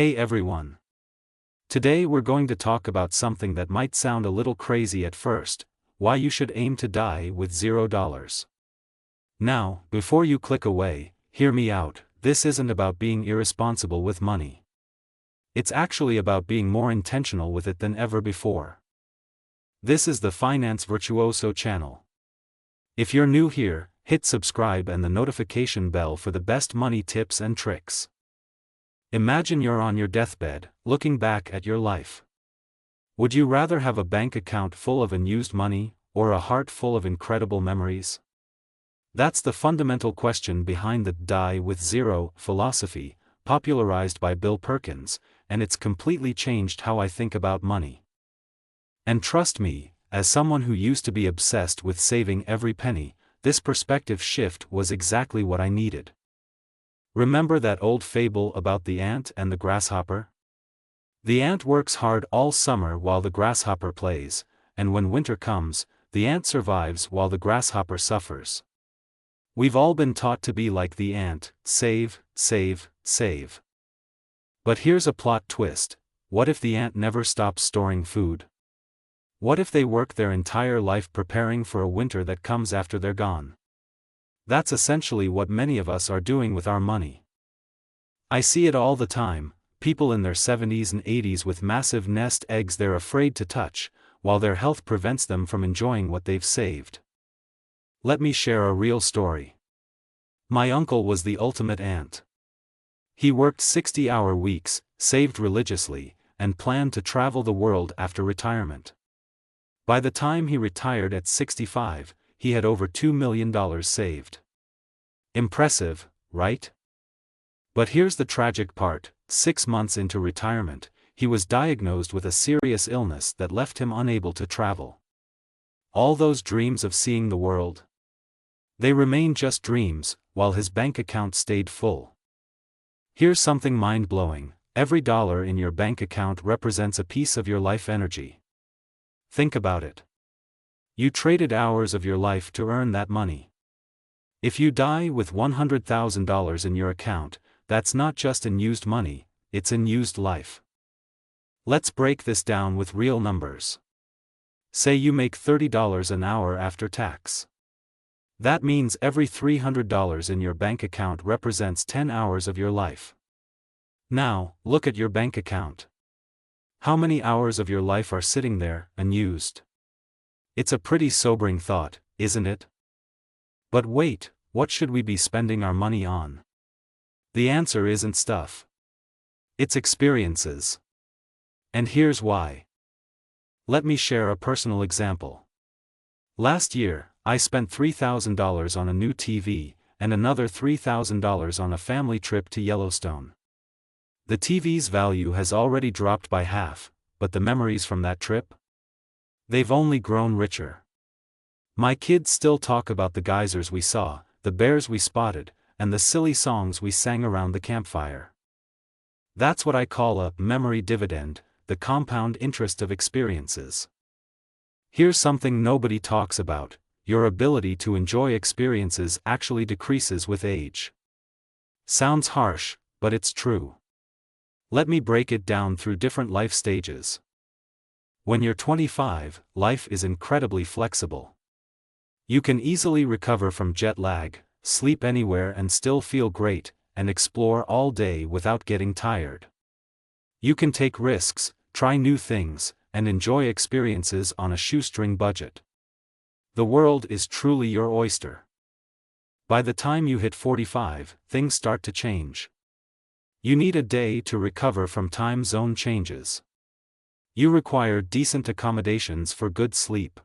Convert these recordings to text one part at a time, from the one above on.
Hey everyone. Today we're going to talk about something that might sound a little crazy at first: why you should aim to die with $0. Now, before you click away, hear me out. This isn't about being irresponsible with money. It's actually about being more intentional with it than ever before. This is the Finance Virtuoso channel. If you're new here, hit subscribe and the notification bell for the best money tips and tricks. Imagine you're on your deathbed, looking back at your life. Would you rather have a bank account full of unused money, or a heart full of incredible memories? That's the fundamental question behind the "die with zero" philosophy, popularized by Bill Perkins, and it's completely changed how I think about money. And trust me, as someone who used to be obsessed with saving every penny, this perspective shift was exactly what I needed. Remember that old fable about the ant and the grasshopper? The ant works hard all summer while the grasshopper plays, and when winter comes, the ant survives while the grasshopper suffers. We've all been taught to be like the ant: save, save, save. But here's a plot twist: what if the ant never stops storing food? What if they work their entire life preparing for a winter that comes after they're gone? That's essentially what many of us are doing with our money. I see it all the time: people in their 70s and 80s with massive nest eggs they're afraid to touch, while their health prevents them from enjoying what they've saved. Let me share a real story. My uncle was the ultimate ant. He worked 60-hour weeks, saved religiously, and planned to travel the world after retirement. By the time he retired at 65, he had over $2 million saved. Impressive, right? But here's the tragic part: 6 months into retirement, he was diagnosed with a serious illness that left him unable to travel. All those dreams of seeing the world? They remained just dreams, while his bank account stayed full. Here's something mind-blowing: every dollar in your bank account represents a piece of your life energy. Think about it. You traded hours of your life to earn that money. If you die with $100,000 in your account, that's not just unused money, it's unused life. Let's break this down with real numbers. Say you make $30 an hour after tax. That means every $300 in your bank account represents 10 hours of your life. Now, look at your bank account. How many hours of your life are sitting there, unused? It's a pretty sobering thought, isn't it? But wait, what should we be spending our money on? The answer isn't stuff. It's experiences. And here's why. Let me share a personal example. Last year, I spent $3,000 on a new TV, and another $3,000 on a family trip to Yellowstone. The TV's value has already dropped by half, but the memories from that trip? They've only grown richer. My kids still talk about the geysers we saw, the bears we spotted, and the silly songs we sang around the campfire. That's what I call a memory dividend, the compound interest of experiences. Here's something nobody talks about: your ability to enjoy experiences actually decreases with age. Sounds harsh, but it's true. Let me break it down through different life stages. When you're 25, life is incredibly flexible. You can easily recover from jet lag, sleep anywhere and still feel great, and explore all day without getting tired. You can take risks, try new things, and enjoy experiences on a shoestring budget. The world is truly your oyster. By the time you hit 45, things start to change. You need a day to recover from time zone changes. You require decent accommodations for good sleep.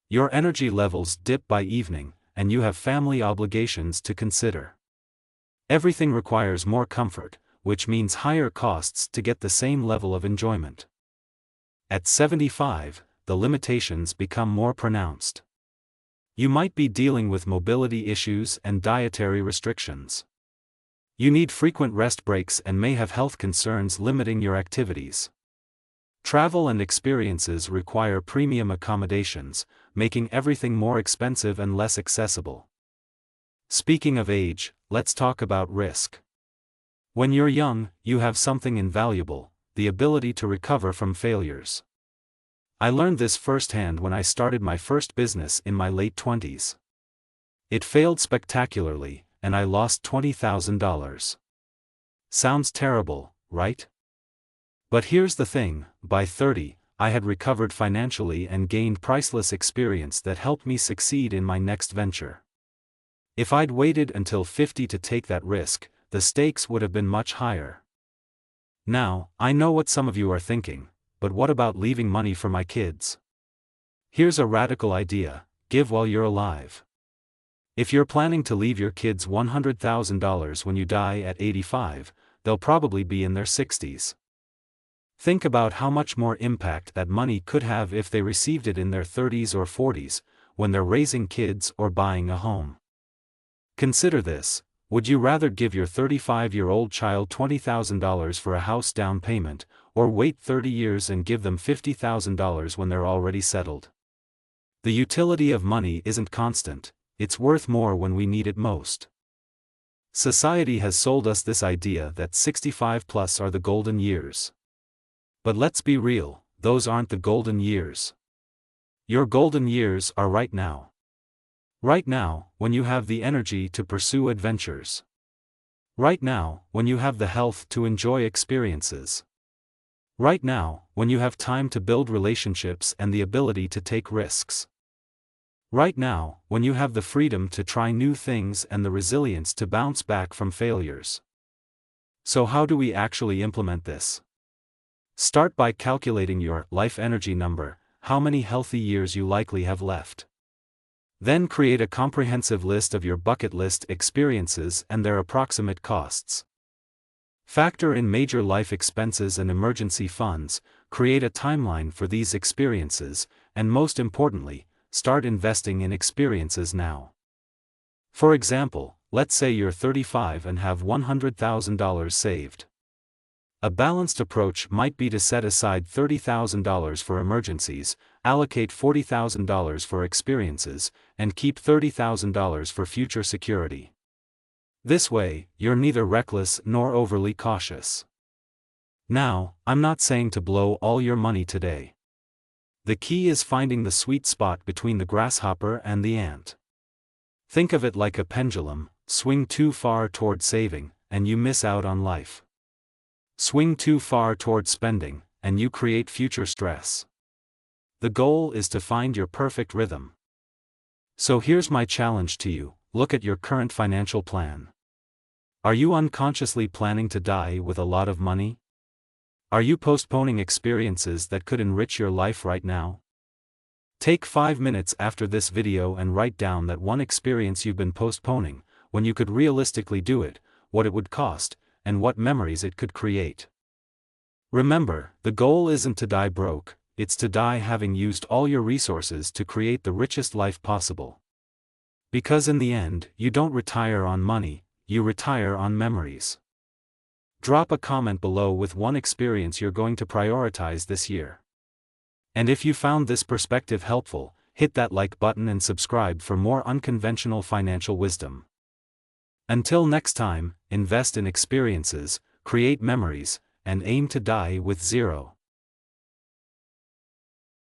Your energy levels dip by evening, and you have family obligations to consider. Everything requires more comfort, which means higher costs to get the same level of enjoyment. At 75, the limitations become more pronounced. You might be dealing with mobility issues and dietary restrictions. You need frequent rest breaks and may have health concerns limiting your activities. Travel and experiences require premium accommodations, making everything more expensive and less accessible. Speaking of age, let's talk about risk. When you're young, you have something invaluable: the ability to recover from failures. I learned this firsthand when I started my first business in my late 20s. It failed spectacularly, and I lost $20,000. Sounds terrible, right? But here's the thing: by 30, I had recovered financially and gained priceless experience that helped me succeed in my next venture. If I'd waited until 50 to take that risk, the stakes would have been much higher. Now, I know what some of you are thinking, but what about leaving money for my kids? Here's a radical idea: give while you're alive. If you're planning to leave your kids $100,000 when you die at 85, they'll probably be in their 60s. Think about how much more impact that money could have if they received it in their 30s or 40s, when they're raising kids or buying a home. Consider this: would you rather give your 35-year-old child $20,000 for a house down payment, or wait 30 years and give them $50,000 when they're already settled? The utility of money isn't constant. It's worth more when we need it most. Society has sold us this idea that 65 plus are the golden years. But let's be real, those aren't the golden years. Your golden years are right now. Right now, when you have the energy to pursue adventures. Right now, when you have the health to enjoy experiences. Right now, when you have time to build relationships and the ability to take risks. Right now, when you have the freedom to try new things and the resilience to bounce back from failures. So how do we actually implement this? Start by calculating your life energy number, how many healthy years you likely have left. Then create a comprehensive list of your bucket list experiences and their approximate costs. Factor in major life expenses and emergency funds, create a timeline for these experiences, and most importantly, start investing in experiences now. For example, let's say you're 35 and have $100,000 saved. A balanced approach might be to set aside $30,000 for emergencies, allocate $40,000 for experiences, and keep $30,000 for future security. This way, you're neither reckless nor overly cautious. Now, I'm not saying to blow all your money today. The key is finding the sweet spot between the grasshopper and the ant. Think of it like a pendulum: swing too far toward saving, and you miss out on life. Swing too far toward spending, and you create future stress. The goal is to find your perfect rhythm. So here's my challenge to you: look at your current financial plan. Are you unconsciously planning to die with a lot of money? Are you postponing experiences that could enrich your life right now? Take 5 minutes after this video and write down that one experience you've been postponing, when you could realistically do it, what it would cost, and what memories it could create. Remember, the goal isn't to die broke, it's to die having used all your resources to create the richest life possible. Because in the end, you don't retire on money, you retire on memories. Drop a comment below with one experience you're going to prioritize this year. And if you found this perspective helpful, hit that like button and subscribe for more unconventional financial wisdom. Until next time, invest in experiences, create memories, and aim to die with zero.